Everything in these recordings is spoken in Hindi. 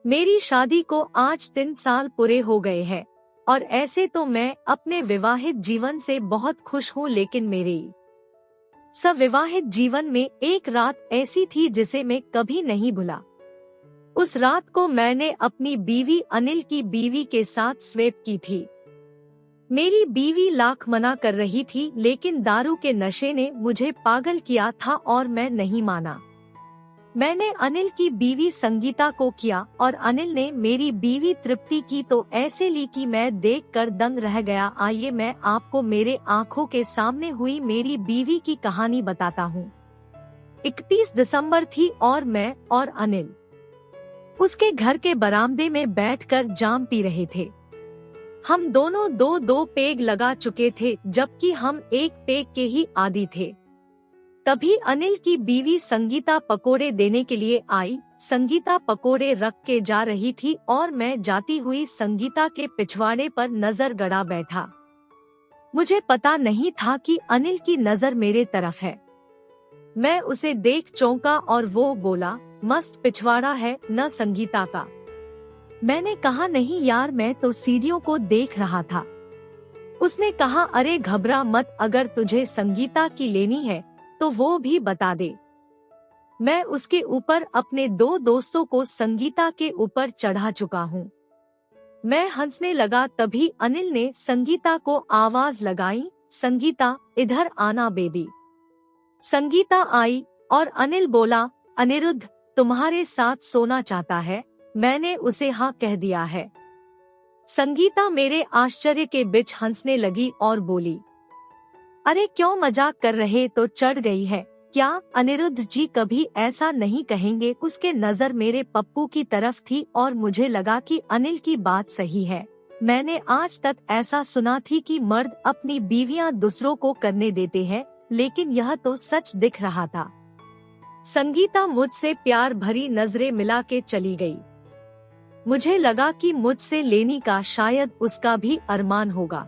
मेरी शादी को आज 3 साल पूरे हो गए हैं और ऐसे तो मैं अपने विवाहित जीवन से बहुत खुश हूँ, लेकिन मेरे सविवाहित जीवन में एक रात ऐसी थी जिसे मैं कभी नहीं भुला। उस रात को मैंने अपनी बीवी अनिल की बीवी के साथ स्वेप की थी। मेरी बीवी लाख मना कर रही थी, लेकिन दारू के नशे ने मुझे पागल किया था और मैं नहीं माना। मैंने अनिल की बीवी संगीता को किया और अनिल ने मेरी बीवी तृप्ति की तो ऐसे ली कि मैं देखकर दंग रह गया। आइए मैं आपको मेरे आंखों के सामने हुई मेरी बीवी की कहानी बताता हूँ। 31 दिसंबर थी और मैं और अनिल उसके घर के बरामदे में बैठकर जाम पी रहे थे। हम दोनों दो पेग लगा चुके थे, जबकि हम एक पेग के ही आदी थे। तभी अनिल की बीवी संगीता पकोड़े देने के लिए आई। संगीता पकोड़े रख के जा रही थी और मैं जाती हुई संगीता के पिछवाड़े पर नजर गड़ा बैठा। मुझे पता नहीं था कि अनिल की नजर मेरे तरफ है। मैं उसे देख चौंका और वो बोला, मस्त पिछवाड़ा है न संगीता का। मैंने कहा, नहीं यार, मैं तो सीढ़ियों को देख रहा था। उसने कहा, अरे घबरा मत, अगर तुझे संगीता की लेनी है तो वो भी बता दे। मैं उसके ऊपर अपने 2 दोस्तों को संगीता के ऊपर चढ़ा चुका हूँ। मैं हंसने लगा, तभी अनिल ने संगीता को आवाज लगाई, संगीता इधर आना बेबी। संगीता आई और अनिल बोला, अनिरुद्ध तुम्हारे साथ सोना चाहता है। मैंने उसे हाँ कह दिया है। संगीता मेरे आश्चर्य के बीच हंसने लगी और बोली, अरे क्यों मजाक कर रहे, तो चढ़ गई है क्या? अनिरुद्ध जी कभी ऐसा नहीं कहेंगे। उसके नजर मेरे पप्पू की तरफ थी और मुझे लगा कि अनिल की बात सही है। मैंने आज तक ऐसा सुना थी कि मर्द अपनी बीवियां दूसरों को करने देते हैं, लेकिन यह तो सच दिख रहा था। संगीता मुझसे प्यार भरी नजरें मिला के चली गई। मुझे लगा कि मुझसे लेनी का शायद उसका भी अरमान होगा।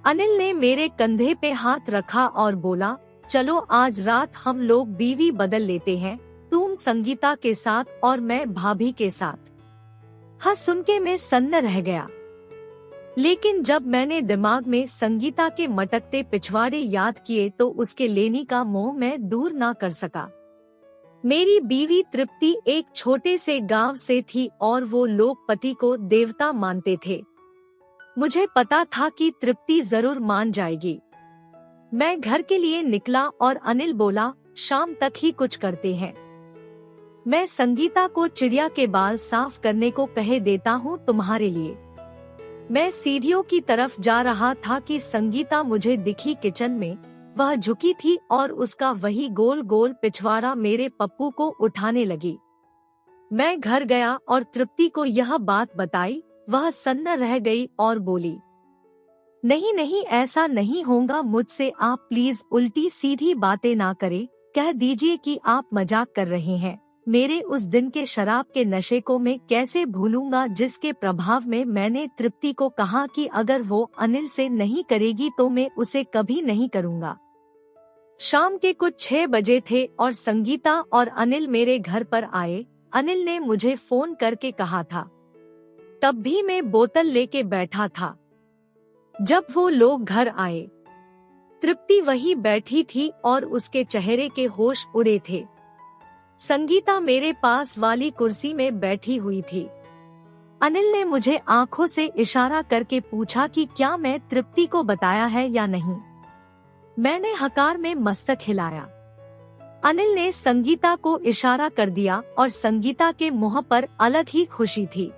अनिल ने मेरे कंधे पे हाथ रखा और बोला, चलो आज रात हम लोग बीवी बदल लेते हैं, तुम संगीता के साथ और मैं भाभी के साथ। हाँ सुन के मैं सन्न रह गया, लेकिन जब मैंने दिमाग में संगीता के मटकते पिछवाड़े याद किए तो उसके लेनी का मोह मैं दूर ना कर सका। मेरी बीवी तृप्ति एक छोटे से गांव से थी और वो लोग पति को देवता मानते थे। मुझे पता था कि तृप्ति जरूर मान जाएगी। मैं घर के लिए निकला और अनिल बोला, शाम तक ही कुछ करते हैं। मैं संगीता को चिड़िया के बाल साफ करने को कहे देता हूँ तुम्हारे लिए। मैं सीढ़ियों की तरफ जा रहा था कि संगीता मुझे दिखी किचन में। वह झुकी थी और उसका वही गोल गोल पिछवाड़ा मेरे पप्पू को उठाने लगी। मैं घर गया और तृप्ति को यह बात बताई। वह सन्न रह गई और बोली, नहीं नहीं ऐसा नहीं होगा मुझसे, आप प्लीज उल्टी सीधी बातें ना करें। कह दीजिए कि आप मजाक कर रहे हैं। मेरे उस दिन के शराब के नशे को मैं कैसे भूलूंगा, जिसके प्रभाव में मैंने तृप्ति को कहा कि अगर वो अनिल से नहीं करेगी तो मैं उसे कभी नहीं करूंगा। शाम के कुछ 6 बजे थे और संगीता और अनिल मेरे घर पर आए। अनिल ने मुझे फोन करके कहा था, तब भी मैं बोतल लेके बैठा था। जब वो लोग घर आए, तृप्ति वही बैठी थी और उसके चेहरे के होश उड़े थे। संगीता मेरे पास वाली कुर्सी में बैठी हुई थी। अनिल ने मुझे आंखों से इशारा करके पूछा कि क्या मैं तृप्ति को बताया है या नहीं। मैंने हकार में मस्तक हिलाया। अनिल ने संगीता को इशारा कर दिया और संगीता के मुंह पर अलग ही खुशी थी।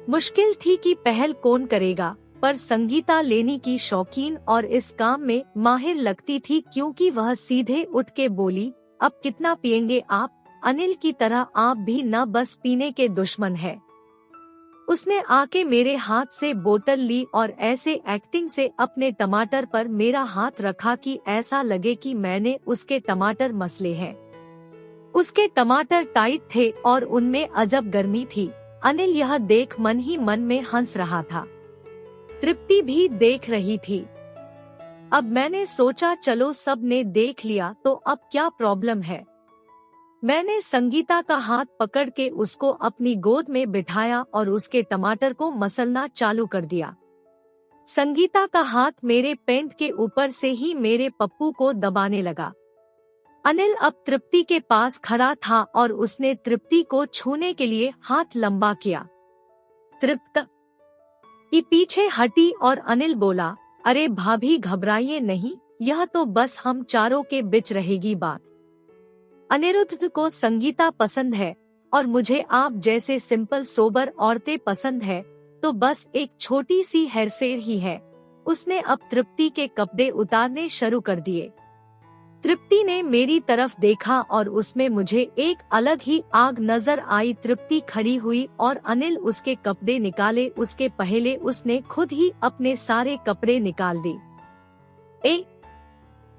मुश्किल थी कि पहल कौन करेगा, पर संगीता लेनी की शौकीन और इस काम में माहिर लगती थी, क्योंकि वह सीधे उठ के बोली, अब कितना पिएंगे आप? अनिल की तरह आप भी न बस पीने के दुश्मन है। उसने आके मेरे हाथ से बोतल ली और ऐसे एक्टिंग से अपने टमाटर पर मेरा हाथ रखा कि ऐसा लगे कि मैंने उसके टमाटर मसले हैं। उसके टमाटर टाइट थे और उनमें अजब गर्मी थी। अनिल यह देख मन ही मन में हंस रहा था। तृप्ति भी देख रही थी। अब मैंने सोचा चलो सब ने देख लिया तो अब क्या प्रॉब्लम है। मैंने संगीता का हाथ पकड़ के उसको अपनी गोद में बिठाया और उसके टमाटर को मसलना चालू कर दिया। संगीता का हाथ मेरे पैंट के ऊपर से ही मेरे पप्पू को दबाने लगा। अनिल अब तृप्ति के पास खड़ा था और उसने तृप्ति को छूने के लिए हाथ लंबा किया। तृप्ति पीछे हटी और अनिल बोला, अरे भाभी घबराइए नहीं, यह तो बस हम चारों के बीच रहेगी बात। अनिरुद्ध को संगीता पसंद है और मुझे आप जैसे सिंपल सोबर औरतें पसंद है, तो बस एक छोटी सी हेरफेर ही है। उसने अब तृप्ति के कपड़े उतारने शुरू कर दिए। तृप्ति ने मेरी तरफ देखा और उसमें मुझे एक अलग ही आग नजर आई। तृप्ति खड़ी हुई और अनिल उसके कपड़े निकाले उसके पहले उसने खुद ही अपने सारे कपड़े निकाल दिए।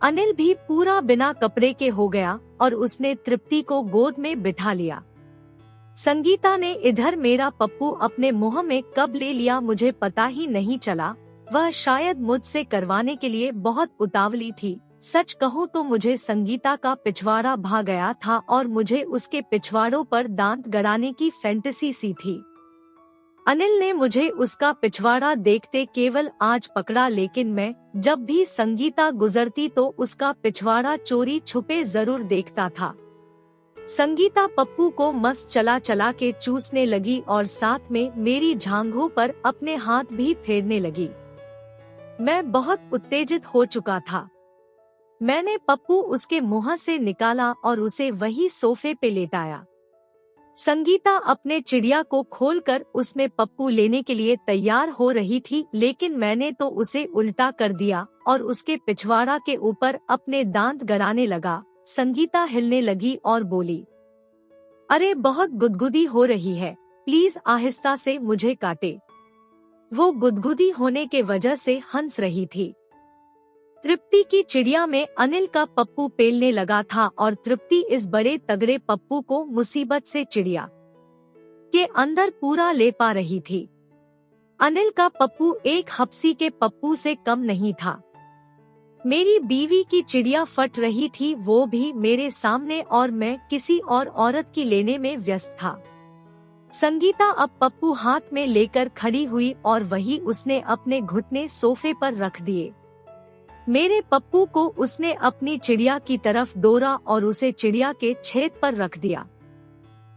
अनिल भी पूरा बिना कपड़े के हो गया और उसने तृप्ति को गोद में बिठा लिया। संगीता ने इधर मेरा पप्पू अपने मुंह में कब ले लिया मुझे पता ही नहीं चला। वह शायद मुझसे करवाने के लिए बहुत उतावली थी। सच कहूँ तो मुझे संगीता का पिछवाड़ा भा गया था और मुझे उसके पिछवाड़ों पर दांत गड़ाने की फैंटेसी सी थी। अनिल ने मुझे उसका पिछवाड़ा देखते केवल आज पकड़ा, लेकिन मैं जब भी संगीता गुजरती तो उसका पिछवाड़ा चोरी छुपे जरूर देखता था। संगीता पप्पू को मस्त चला चला के चूसने लगी और साथ में मेरी जांघों पर अपने हाथ भी फेरने लगी। मैं बहुत उत्तेजित हो चुका था। मैंने पप्पू उसके मुंह से निकाला और उसे वही सोफे पे लेटाया। संगीता अपने चिड़िया को खोलकर उसमें पप्पू लेने के लिए तैयार हो रही थी, लेकिन मैंने तो उसे उल्टा कर दिया और उसके पिछवाड़ा के ऊपर अपने दांत गड़ाने लगा। संगीता हिलने लगी और बोली, अरे बहुत गुदगुदी हो रही है, प्लीज आहिस्ता से मुझे काटे। वो गुदगुदी होने के वजह से हंस रही थी। तृप्ति की चिड़िया में अनिल का पप्पू पेलने लगा था और तृप्ति इस बड़े तगड़े पप्पू को मुसीबत से चिड़िया के अंदर पूरा ले पा रही थी। अनिल का पप्पू एक हप्सी के पप्पू से कम नहीं था। मेरी बीवी की चिड़िया फट रही थी, वो भी मेरे सामने, और मैं किसी और औरत की लेने में व्यस्त था। संगीता अब पप्पू हाथ में लेकर खड़ी हुई और वही उसने अपने घुटने सोफे पर रख दिए। मेरे पप्पू को उसने अपनी चिड़िया की तरफ दौड़ा और उसे चिड़िया के छेद पर रख दिया।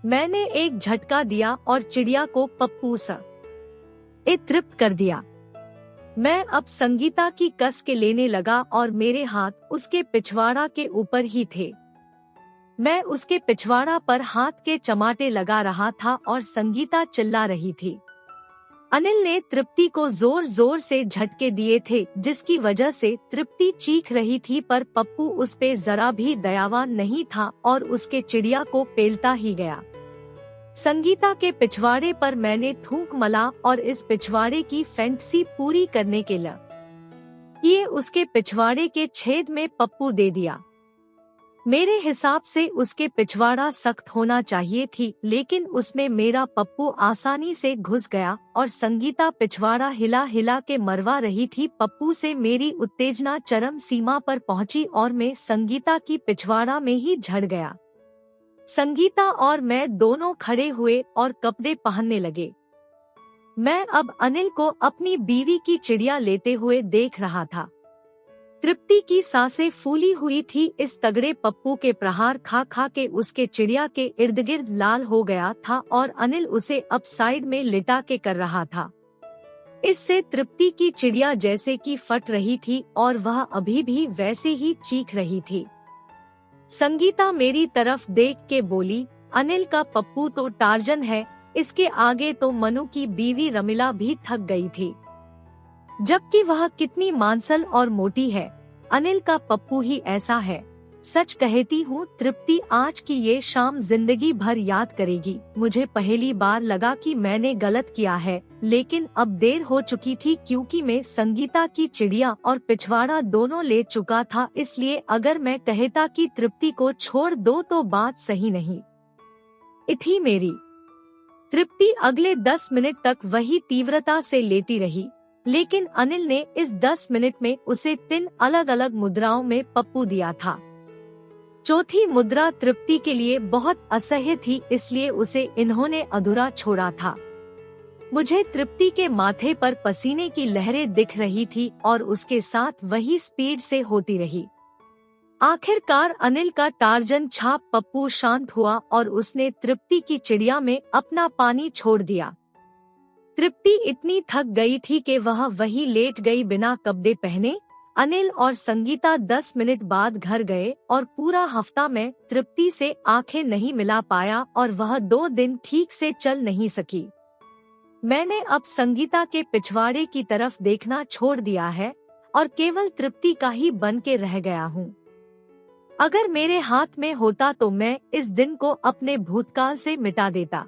मैंने एक झटका दिया और चिड़िया को पप्पू से तृप्त कर दिया। मैं अब संगीता की कस के लेने लगा और मेरे हाथ उसके पिछवाड़ा के ऊपर ही थे। मैं उसके पिछवाड़ा पर हाथ के चमाटे लगा रहा था और संगीता चिल्ला रही थी। अनिल ने तृप्ति को जोर जोर से झटके दिए थे, जिसकी वजह से तृप्ति चीख रही थी, पर पप्पू उस पे जरा भी दयावान नहीं था और उसके चिड़िया को पेलता ही गया। संगीता के पिछवाड़े पर मैंने थूक मला और इस पिछवाड़े की फैंटेसी पूरी करने के लिए उसके पिछवाड़े के छेद में पप्पू दे दिया। मेरे हिसाब से उसके पिछवाड़ा सख्त होना चाहिए थी, लेकिन उसमें मेरा पप्पू आसानी से घुस गया और संगीता पिछवाड़ा हिला हिला के मरवा रही थी। पप्पू से मेरी उत्तेजना चरम सीमा पर पहुंची और मैं संगीता की पिछवाड़ा में ही झड़ गया। संगीता और मैं दोनों खड़े हुए और कपड़े पहनने लगे। मैं अब अनिल को अपनी बीवी की चिड़िया लेते हुए देख रहा था। तृप्ति की सांसें फूली हुई थी। इस तगड़े पप्पू के प्रहार खा खा के उसके चिड़िया के इर्द गिर्द लाल हो गया था और अनिल उसे अब साइड में लिटा के कर रहा था। इससे तृप्ति की चिड़िया जैसे कि फट रही थी और वह अभी भी वैसे ही चीख रही थी। संगीता मेरी तरफ देख के बोली, अनिल का पप्पू तो टार्जन है, इसके आगे तो मनु की बीवी रमिला भी थक गई थी, जबकि वह कितनी मांसल और मोटी है। अनिल का पप्पू ही ऐसा है। सच कहती हूँ, तृप्ति आज की ये शाम जिंदगी भर याद करेगी। मुझे पहली बार लगा कि मैंने गलत किया है, लेकिन अब देर हो चुकी थी क्योंकि मैं संगीता की चिड़िया और पिछवाड़ा दोनों ले चुका था। इसलिए अगर मैं कहता कि तृप्ति को छोड़ दो तो बात सही नहीं थी मेरी। तृप्ति अगले 10 मिनट तक वही तीव्रता से लेती रही, लेकिन अनिल ने इस 10 मिनट में उसे 3 अलग अलग मुद्राओं में पप्पू दिया था। चौथी मुद्रा तृप्ति के लिए बहुत असह्य थी, इसलिए उसे इन्होंने अधूरा छोड़ा था। मुझे तृप्ति के माथे पर पसीने की लहरें दिख रही थी और उसके साथ वही स्पीड से होती रही। आखिरकार अनिल का टार्जन छाप पप्पू शांत हुआ और उसने तृप्ति की चिड़िया में अपना पानी छोड़ दिया। तृप्ति इतनी थक गई थी कि वह वहीं लेट गई बिना कपड़े पहने। अनिल और संगीता 10 मिनट बाद घर गए और पूरा हफ्ता मैं तृप्ति से आंखें नहीं मिला पाया और वह 2 दिन ठीक से चल नहीं सकी। मैंने अब संगीता के पिछवाड़े की तरफ देखना छोड़ दिया है और केवल तृप्ति का ही बन के रह गया हूँ। अगर मेरे हाथ में होता तो मैं इस दिन को अपने भूतकाल से मिटा देता।